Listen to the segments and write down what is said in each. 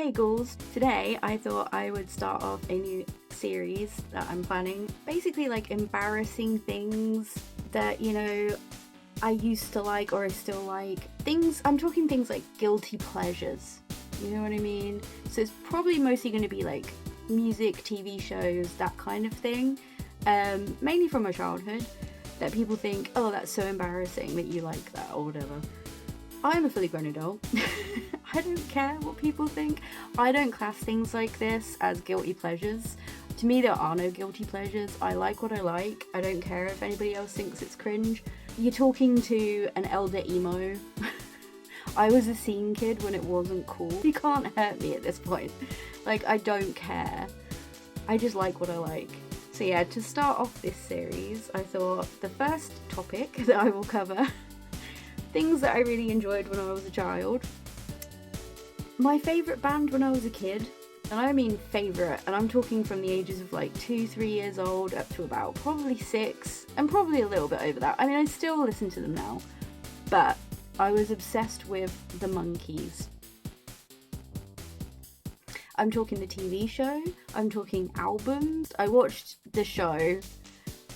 Hey ghouls! Today I thought I would start off a new series that I'm planning. Basically like embarrassing things that, you know, I used to like or I still like. I'm talking things like guilty pleasures. You know what I mean? So it's probably mostly going to be like music, TV shows, that kind of thing. Mainly from my childhood, that people think, oh, that's so embarrassing that you like that or whatever. I'm a fully grown adult. I don't care what people think. I don't class things like this as guilty pleasures. To me, there are no guilty pleasures. I like what I like. I don't care if anybody else thinks it's cringe. You're talking to an elder emo. I was a scene kid when it wasn't cool. You can't hurt me at this point. Like, I don't care. I just like what I like. So yeah, to start off this series, I thought the first topic that I will cover, things that I really enjoyed when I was a child. My favourite band when I was a kid, and I mean favourite, and I'm talking from the ages of like 2-3 years old up to about probably 6, and probably a little bit over that. I mean, I still listen to them now, but I was obsessed with the Monkees. I'm talking the TV show, I'm talking albums. I watched the show,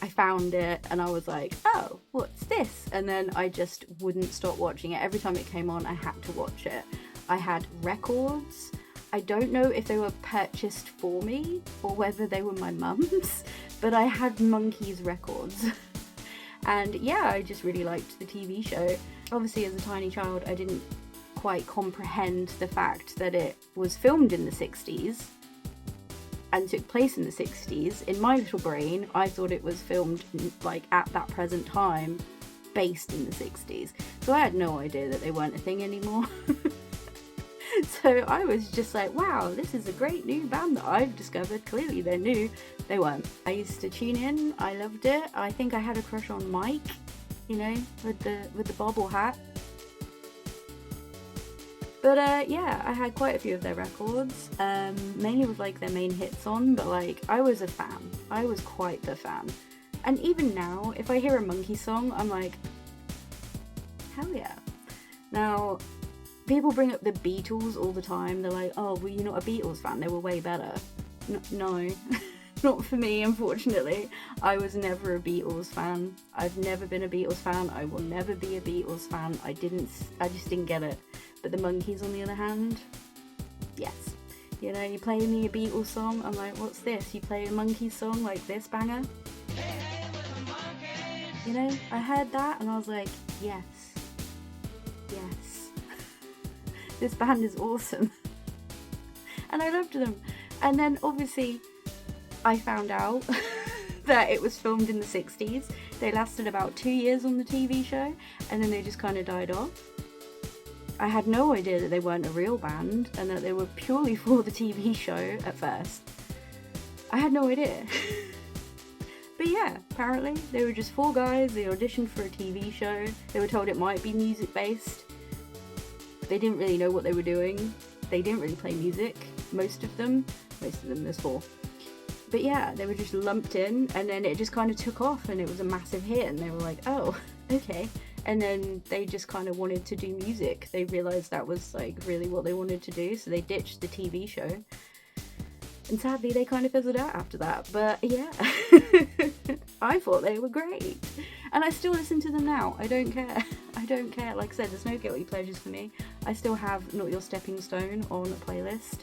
I found it, and I was like, oh, what's this? And then I just wouldn't stop watching it. Every time it came on, I had to watch it. I had records. I don't know if they were purchased for me or whether they were my mum's, but I had Monkees records. And yeah, I just really liked the TV show. Obviously, as a tiny child, I didn't quite comprehend the fact that it was filmed in the 60s and took place in the 60s. In my little brain, I thought it was filmed like at that present time, based in the 60s. So I had no idea that they weren't a thing anymore. So I was just like, wow, this is a great new band that I've discovered. Clearly they're new. They weren't. I used to tune in. I loved it. I think I had a crush on Mike, you know, with the bobble hat. But yeah, I had quite a few of their records, mainly with like their main hits on, but like I was a fan. I was quite the fan. And even now, if I hear a Monkey song, I'm like, hell yeah. Now, people bring up the Beatles all the time. They're like, oh, well, you're not a Beatles fan. They were way better. No, not for me, unfortunately. I was never a Beatles fan. I've never been a Beatles fan. I will never be a Beatles fan. I just didn't get it. But the Monkees, on the other hand, yes. You know, you play me a Beatles song, I'm like, what's this? You play a Monkees song like this banger? You know, I heard that and I was like, yes. Yes. This band is awesome. And I loved them. And then obviously I found out that it was filmed in the 60s. They lasted about 2 years on the TV show and then they just kind of died off. I had no idea that they weren't a real band and that they were purely for the TV show at first. I had no idea. But yeah, apparently they were just 4 guys. They auditioned for a TV show. They were told it might be music based. They didn't really know what they were doing. They didn't really play music, most of them, there's 4. But yeah, they were just lumped in and then it just kind of took off and it was a massive hit and they were like, oh, okay. And then they just kind of wanted to do music. They realised that was like really what they wanted to do, so they ditched the TV show. And sadly they kind of fizzled out after that, but yeah. I thought they were great. And I still listen to them now. I don't care. I don't care. Like I said, there's no guilty pleasures for me. I still have Not Your Stepping Stone on a playlist.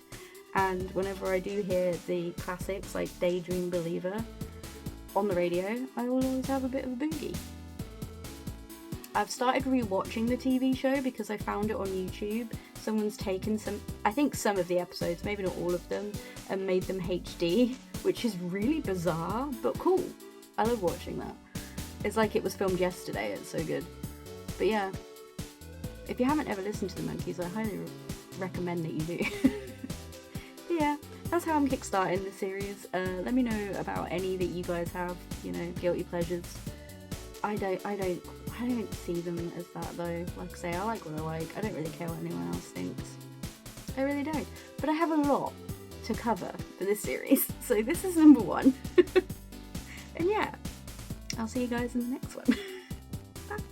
And whenever I do hear the classics like Daydream Believer on the radio, I will always have a bit of a boogie. I've started rewatching the TV show because I found it on YouTube. Someone's taken some of the episodes, maybe not all of them, and made them HD, which is really bizarre, but cool. I love watching that. It's like it was filmed yesterday, it's so good. But yeah, if you haven't ever listened to the Monkees, I highly recommend that you do. Yeah, that's how I'm kickstarting the series. Let me know about any that you guys have, you know, guilty pleasures. I don't see them as that though. Like I say, I like what I like. I don't really care what anyone else thinks. I really don't. But I have a lot to cover for this series. So this is number 1. And yeah, I'll see you guys in the next one. Bye.